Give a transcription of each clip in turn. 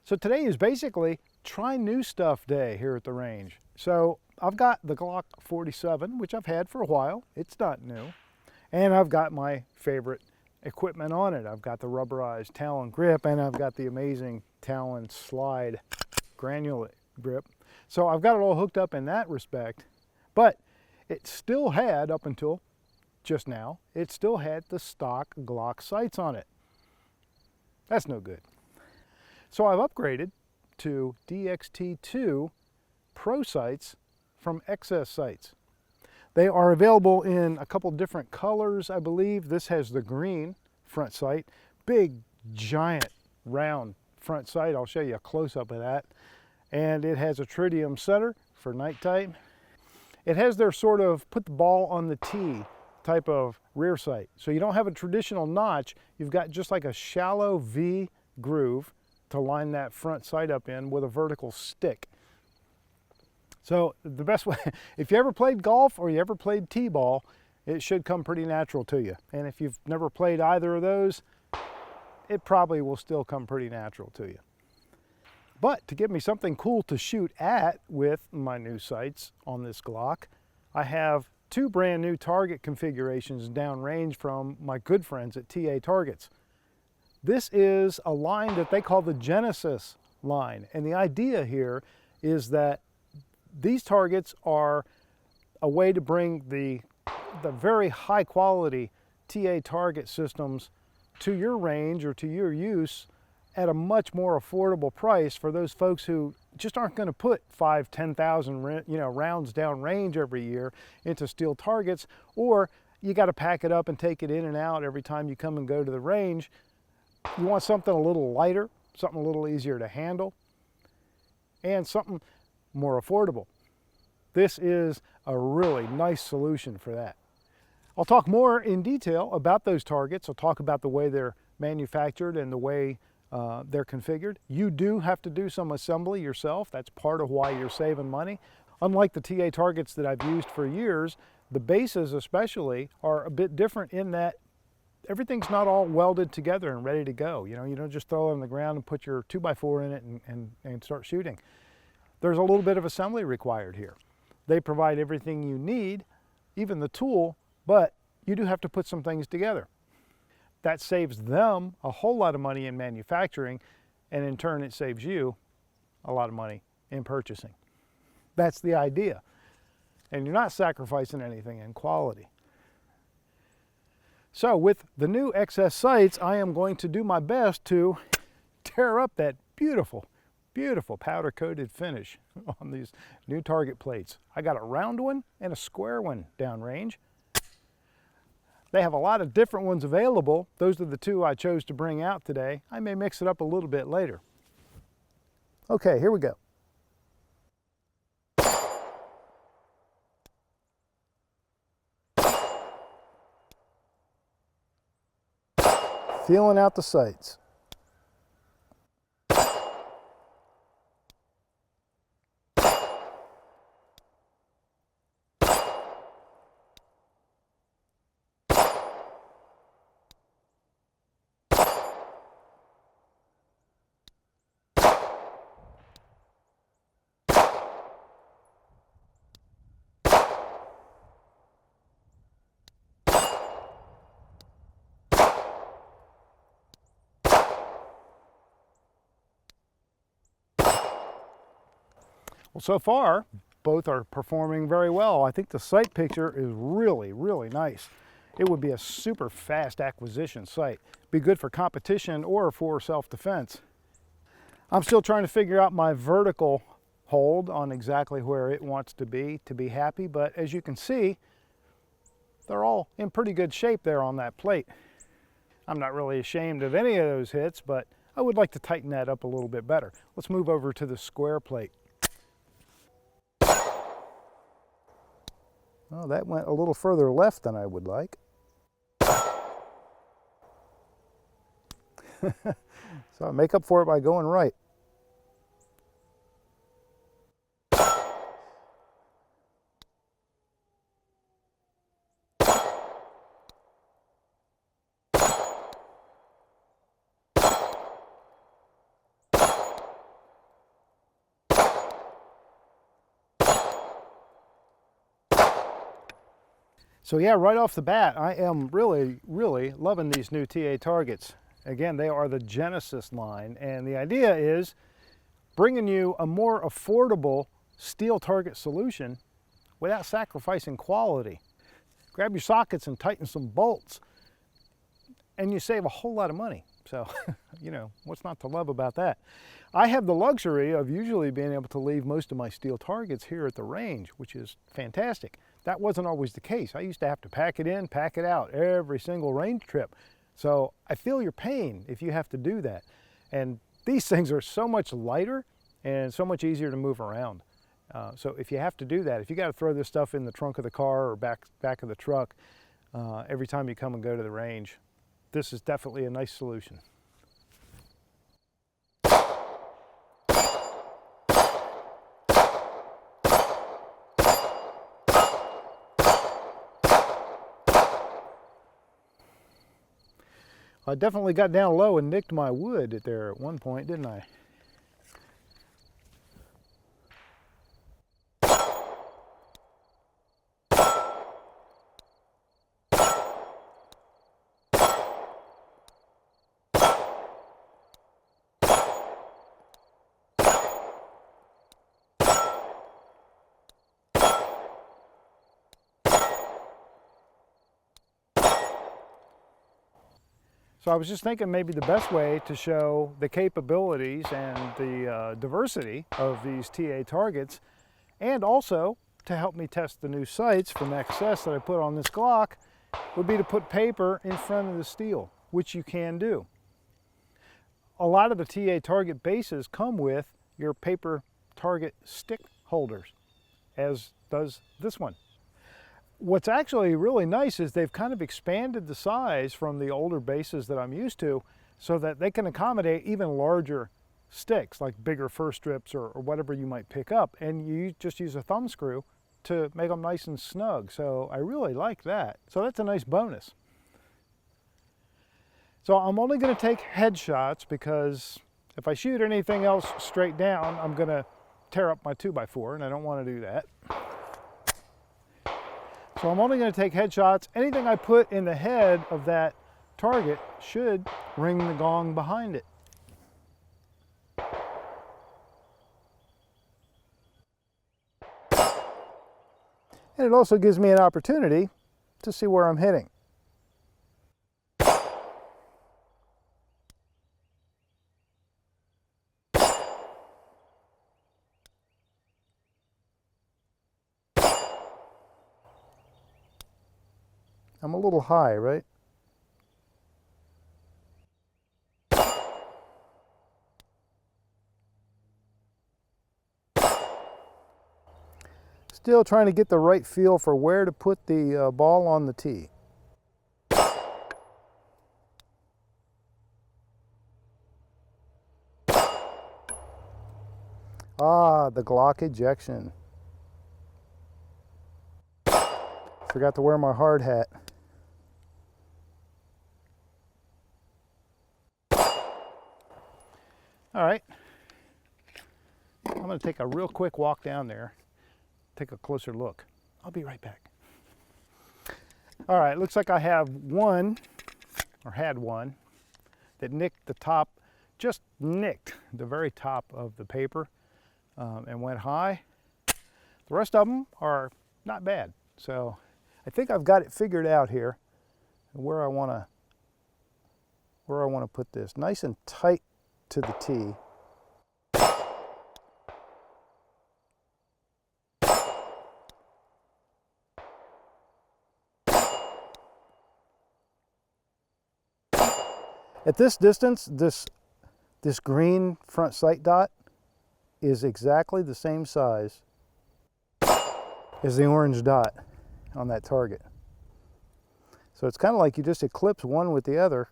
So today is basically try new stuff day here at the range. So I've got the Glock 47, which I've had for a while. It's not new. And I've got my favorite equipment on it. I've got the rubberized Talon grip, and I've got the amazing Talon slide granulate grip. So I've got it all hooked up in that respect, but it still had, up until just now, it still had the stock Glock sights on it. That's no good. So I've upgraded to DXT2 Pro sights from XS Sights. They are available in a couple different colors, I believe. This has the green front sight, big, giant, round front sight. I'll show you a close-up of that. And it has a tritium center for nighttime. It has their sort of put the ball on the tee type of rear sight. So you don't have a traditional notch. You've got just like a shallow V groove to line that front sight up in with a vertical stick. So the best way, if you ever played golf or you ever played t-ball, it should come pretty natural to you. And if you've never played either of those, it probably will still come pretty natural to you. But to give me something cool to shoot at with my new sights on this Glock, I have two brand new target configurations downrange from my good friends at TA Targets. This is a line that they call the Genesis line. And the idea here is that these targets are a way to bring the very high quality TA target systems to your range or to your use at a much more affordable price for those folks who just aren't going to put 5,000-10,000 rounds down range every year into steel targets, or you got to pack it up and take it in and out every time you come and go to the range. You want something a little lighter, something a little easier to handle, and something more affordable. This is a really nice solution for that. I'll talk more in detail about those targets. I'll talk about the way they're manufactured and the way they're configured. You do have to do some assembly yourself. That's part of why you're saving money. Unlike the TA targets that I've used for years, the bases especially are a bit different in that everything's not all welded together and ready to go. You don't just throw it on the ground and put your 2x4 in it and start shooting. There's a little bit of assembly required here. They provide everything you need, even the tool, but you do have to put some things together. That saves them a whole lot of money in manufacturing, and in turn it saves you a lot of money in purchasing. That's the idea. And you're not sacrificing anything in quality. So with the new XS sights, I am going to do my best to tear up that beautiful, beautiful powder coated finish on these new target plates. I got a round one and a square one downrange. They have a lot of different ones available. Those are the two I chose to bring out today. I may mix it up a little bit later. Okay, here we go. Feeling out the sights. Well, so far, both are performing very well. I think the sight picture is really, really nice. It would be a super fast acquisition sight. Be good for competition or for self-defense. I'm still trying to figure out my vertical hold on exactly where it wants to be happy, but as you can see, they're all in pretty good shape there on that plate. I'm not really ashamed of any of those hits, but I would like to tighten that up a little bit better. Let's move over to the square plate. Well, that went a little further left than I would like. So I make up for it by going right. So yeah, right off the bat, I am really loving these new TA targets. Again, they are the Genesis line, and the idea is bringing you a more affordable steel target solution without sacrificing quality. Grab your sockets and tighten some bolts, and you save a whole lot of money. So, you know, what's not to love about that? I have the luxury of usually being able to leave most of my steel targets here at the range, which is fantastic. That wasn't always the case. I used to have to pack it in, pack it out every single range trip. So I feel your pain if you have to do that. And these things are so much lighter and so much easier to move around. So if you have to do that, if you got to throw this stuff in the trunk of the car or back of the truck every time you come and go to the range, this is definitely a nice solution. I definitely got down low and nicked my wood there at one point, didn't I? So I was just thinking maybe the best way to show the capabilities and the diversity of these TA targets, and also to help me test the new sights from XS that I put on this Glock, would be to put paper in front of the steel, which you can do. A lot of the TA target bases come with your paper target stick holders, as does this one. What's actually really nice is they've kind of expanded the size from the older bases that I'm used to so that they can accommodate even larger sticks, like bigger first strips or whatever you might pick up, and you just use a thumb screw to make them nice and snug. So I really like that. So that's a nice bonus. So I'm only going to take headshots because if I shoot anything else straight down, I'm going to tear up my 2x4, and I don't want to do that. So I'm only going to take headshots. Anything I put in the head of that target should ring the gong behind it. And it also gives me an opportunity to see where I'm hitting. I'm a little high, right? Still trying to get the right feel for where to put the ball on the tee. Ah, the Glock ejection. Forgot to wear my hard hat. All right, I'm going to take a real quick walk down there, take a closer look. I'll be right back. All right, looks like I have one, or had one, that nicked the top, just nicked the very top of the paper and went high. The rest of them are not bad. So I think I've got it figured out here, where I want to put this. Nice and tight to the tee. At this distance, this green front sight dot is exactly the same size as the orange dot on that target. So it's kind of like you just eclipse one with the other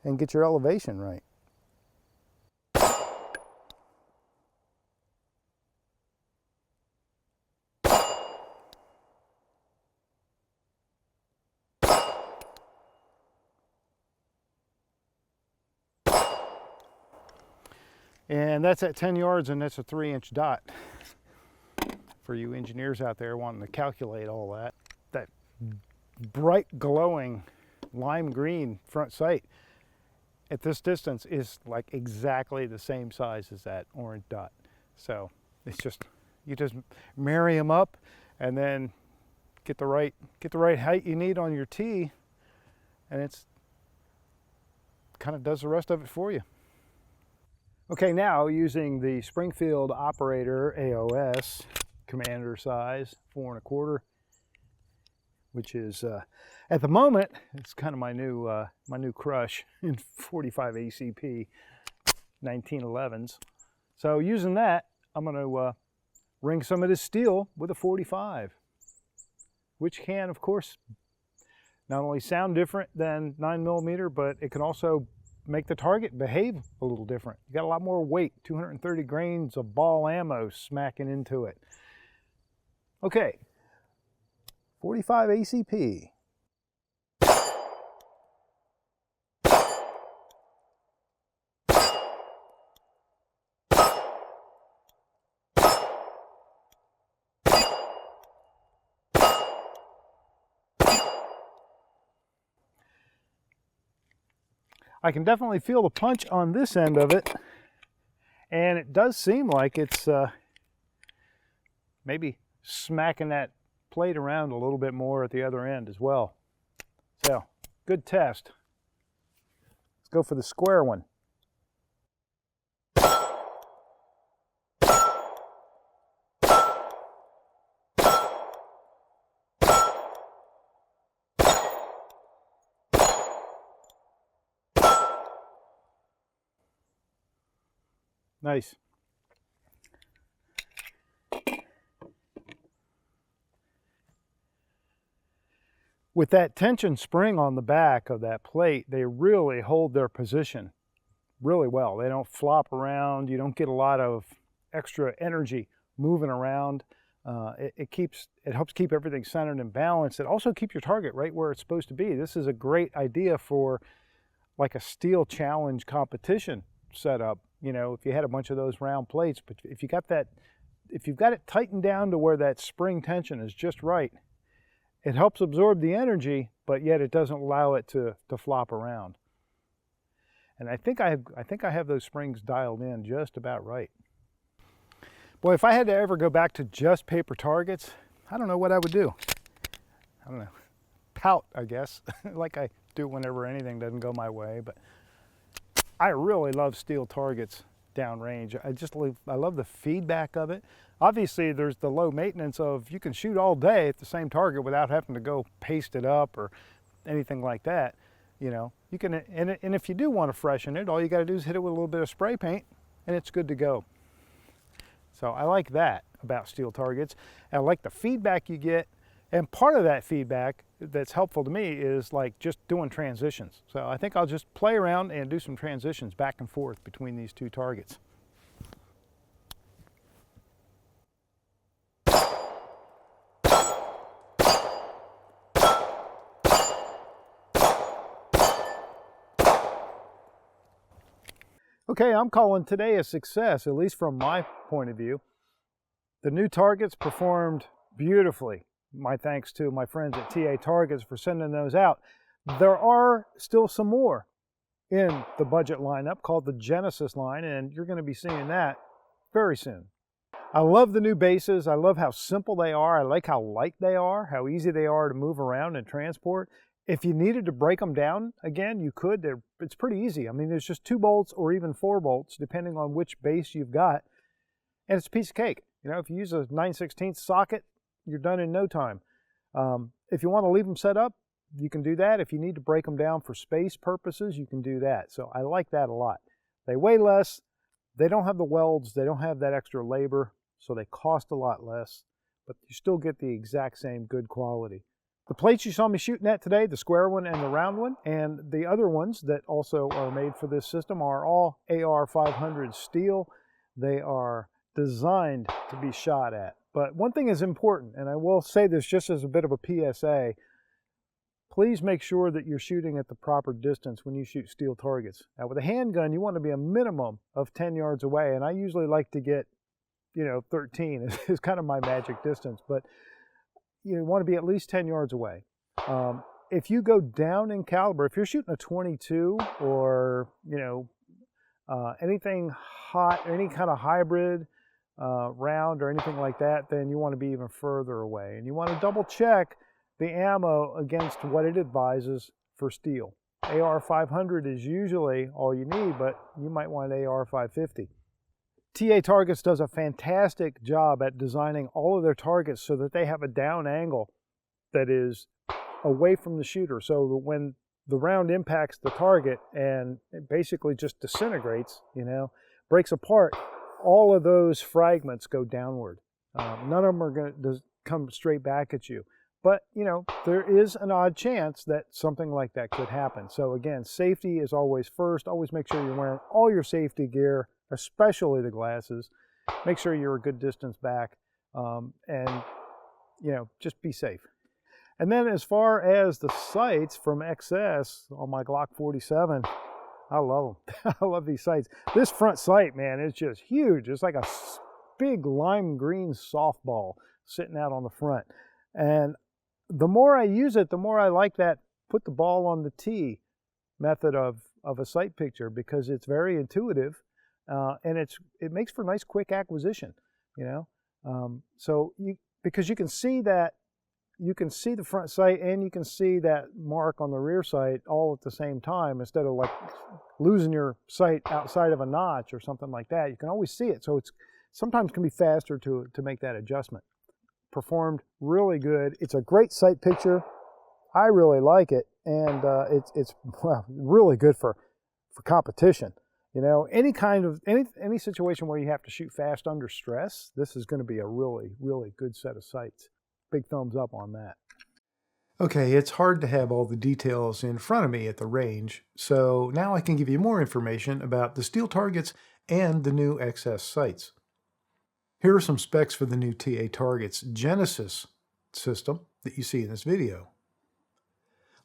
and get your elevation right. And that's at 10 yards, and that's a 3-inch dot. for you engineers out there wanting to calculate all that. That bright glowing lime green front sight at this distance is like exactly the same size as that orange dot. So it's just, you just marry them up and then get the right height you need on your tee, and it's kind of does the rest of it for you. Okay, now using the Springfield Operator AOS commander size 4 1/4, which is at the moment it's kind of my new crush in 45 ACP 1911s. So using that, I'm going to ring some of this steel with a 45, which can, of course, not only sound different than 9mm, but it can also make the target behave a little different. You got a lot more weight, 230 grains of ball ammo smacking into it. Okay, 45 ACP. I can definitely feel the punch on this end of it, and it does seem like it's maybe smacking that plate around a little bit more at the other end as well. So, good test. Let's go for the square one. Nice. With that tension spring on the back of that plate, they really hold their position really well. They don't flop around. You don't get a lot of extra energy moving around. It helps keep everything centered and balanced. It also keeps your target right where it's supposed to be. This is a great idea for like a steel challenge competition setup. You know, if you had a bunch of those round plates, but if you got that, if you've got it tightened down to where that spring tension is just right, it helps absorb the energy, but yet it doesn't allow it to flop around. And I think I have those springs dialed in just about right. Boy, if I had to ever go back to just paper targets, I don't know what I would do. I don't know, pout, I guess, like I do whenever anything doesn't go my way. But I really love steel targets downrange. I love the feedback of it. Obviously, there's the low maintenance of you can shoot all day at the same target without having to go paste it up or anything like that. You know, you can, and if you do want to freshen it, all you got to do is hit it with a little bit of spray paint, and it's good to go. So I like that about steel targets. And I like the feedback you get, and part of that feedback that's helpful to me is like just doing transitions. So I think I'll just play around and do some transitions back and forth between these two targets. Okay, I'm calling today a success, at least from my point of view. The new targets performed beautifully. My thanks to my friends at TA Targets for sending those out. There are still some more in the budget lineup called the Genesis line, and you're going to be seeing that very soon. I love the new bases. I love how simple they are. I like how light they are, how easy they are to move around and transport. If you needed to break them down again, you could. It's pretty easy. I mean, there's just 2 bolts or even 4 bolts, depending on which base you've got, and it's a piece of cake. You know, if you use a 9/16 socket, you're done in no time. If you want to leave them set up, you can do that. If you need to break them down for space purposes, you can do that. So I like that a lot. They weigh less. They don't have the welds. They don't have that extra labor, so they cost a lot less, but you still get the exact same good quality. The plates you saw me shooting at today, the square one and the round one, and the other ones that also are made for this system are all AR 500 steel. They are designed to be shot at. But one thing is important, and I will say this just as a bit of a PSA, please make sure that you're shooting at the proper distance when you shoot steel targets. Now with a handgun, you want to be a minimum of 10 yards away, and I usually like to get, 13 is kind of my magic distance, but you want to be at least 10 yards away. If you go down in caliber, if you're shooting a 22 or, anything hot, any kind of hybrid round or anything like that, then you want to be even further away. And you want to double check the ammo against what it advises for steel. AR 500 is usually all you need, but you might want AR 550. TA Targets does a fantastic job at designing all of their targets so that they have a down angle that is away from the shooter, so that when the round impacts the target and it basically just disintegrates, breaks apart, all of those fragments go downward. None of them are going to come straight back at you. But, there is an odd chance that something like that could happen. So again, safety is always first. Always make sure you're wearing all your safety gear, especially the glasses. Make sure you're a good distance back, and, just be safe. And then as far as the sights from XS on my Glock 47, I love them. I love these sights. This front sight, man, is just huge. It's like a big lime green softball sitting out on the front. And the more I use it, the more I like that put the ball on the tee method of a sight picture, because it's very intuitive, and it makes for nice quick acquisition, because you can see that. You can see the front sight and you can see that mark on the rear sight all at the same time, instead of like losing your sight outside of a notch or something like that. You can always see it, so it's sometimes can be faster to make that adjustment. Performed really good. It's a great sight picture. I really like it, and it's really good for competition. Any situation where you have to shoot fast under stress, this is going to be a really, really good set of sights. Big thumbs up on that. Okay, it's hard to have all the details in front of me at the range, so now I can give you more information about the steel targets and the new XS sights. Here are some specs for the new TA Targets Genesis system that you see in this video.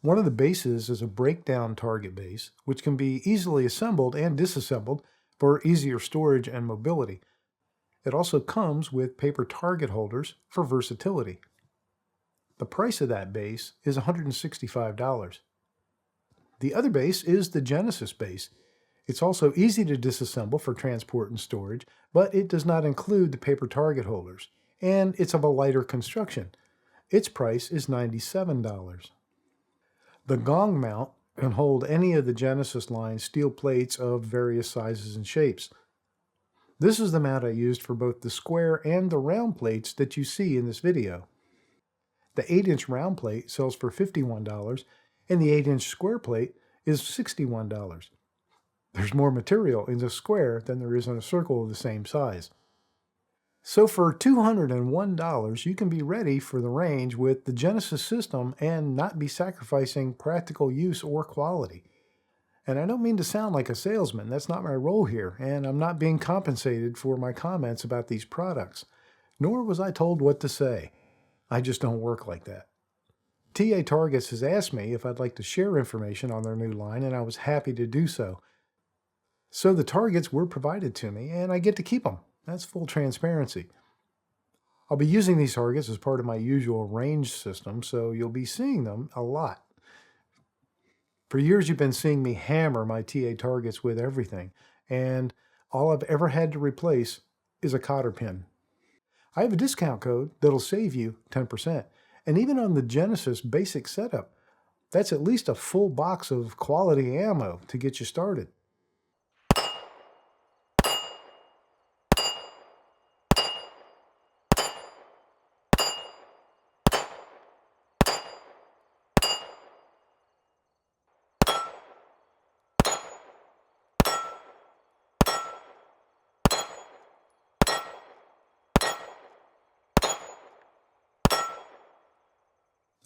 One of the bases is a breakdown target base, which can be easily assembled and disassembled for easier storage and mobility. It also comes with paper target holders for versatility. The price of that base is $165. The other base is the Genesis base. It's also easy to disassemble for transport and storage, but it does not include the paper target holders, and it's of a lighter construction. Its price is $97. The gong mount can hold any of the Genesis line steel plates of various sizes and shapes. This is the mount I used for both the square and the round plates that you see in this video. The 8-inch round plate sells for $51, and the 8-inch square plate is $61. There's more material in the square than there is in a circle of the same size. So for $201, you can be ready for the range with the Genesis system and not be sacrificing practical use or quality. And I don't mean to sound like a salesman. That's not my role here, and I'm not being compensated for my comments about these products. Nor was I told what to say. I just don't work like that. TA Targets has asked me if I'd like to share information on their new line, and I was happy to do so. So the targets were provided to me, and I get to keep them. That's full transparency. I'll be using these targets as part of my usual range system, so you'll be seeing them a lot. For years, you've been seeing me hammer my TA Targets with everything, and all I've ever had to replace is a cotter pin. I have a discount code that'll save you 10%, and even on the Genesis basic setup, that's at least a full box of quality ammo to get you started.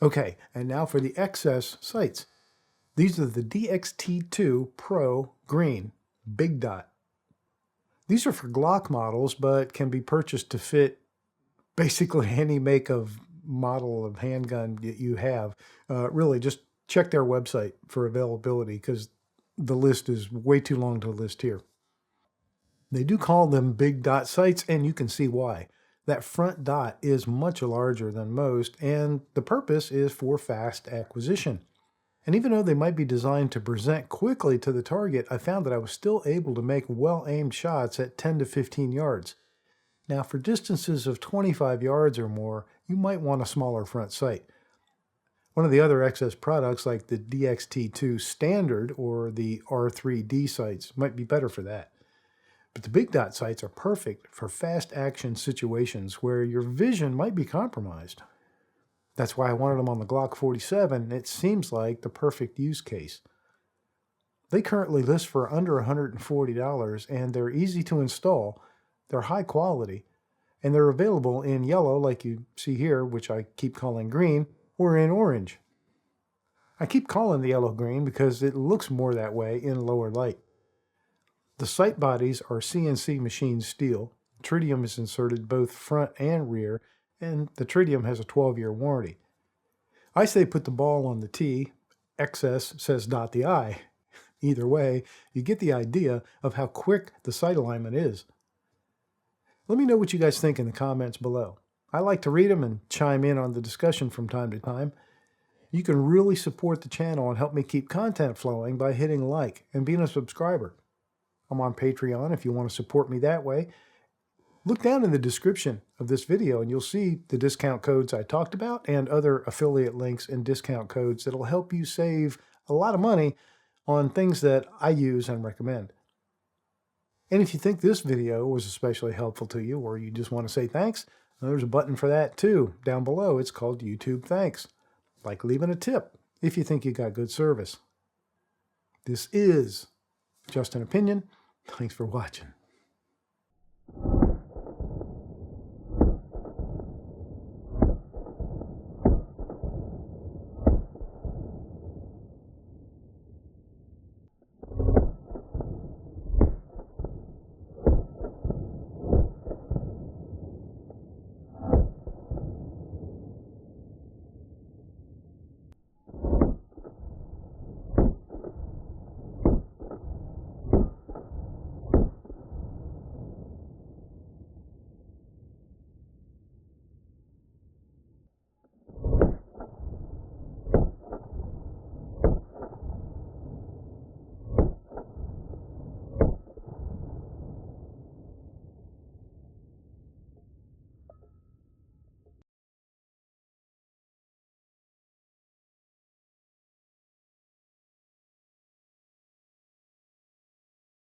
Okay, and now for the XS sights. These are the DXT2 Pro Green Big Dot. These are for Glock models, but can be purchased to fit basically any make of model of handgun that you have. Really, just check their website for availability, because the list is way too long to list here. They do call them big dot sights, and you can see why. That front dot is much larger than most, and the purpose is for fast acquisition. And even though they might be designed to present quickly to the target, I found that I was still able to make well-aimed shots at 10 to 15 yards. Now, for distances of 25 yards or more, you might want a smaller front sight. One of the other XS products, like the DXT2 Standard or the R3D sights, might be better for that. But the big dot sights are perfect for fast action situations where your vision might be compromised. That's why I wanted them on the Glock 47. It seems like the perfect use case. They currently list for under $140, and they're easy to install, they're high quality, and they're available in yellow like you see here, which I keep calling green, or in orange. I keep calling the yellow green because it looks more that way in lower light. The sight bodies are CNC machined steel. Tritium is inserted both front and rear, and the tritium has a 12-year warranty. I say put the ball on the tee. XS says dot the I. Either way, you get the idea of how quick the sight alignment is. Let me know what you guys think in the comments below. I like to read them and chime in on the discussion from time to time. You can really support the channel and help me keep content flowing by hitting like and being a subscriber. I'm on Patreon if you want to support me that way. Look down in the description of this video and you'll see the discount codes I talked about and other affiliate links and discount codes that'll help you save a lot of money on things that I use and recommend. And if you think this video was especially helpful to you, or you just want to say thanks, there's a button for that too. Down below, it's called YouTube Thanks. Like leaving a tip if you think you got good service. This is just an opinion. Thanks for watching.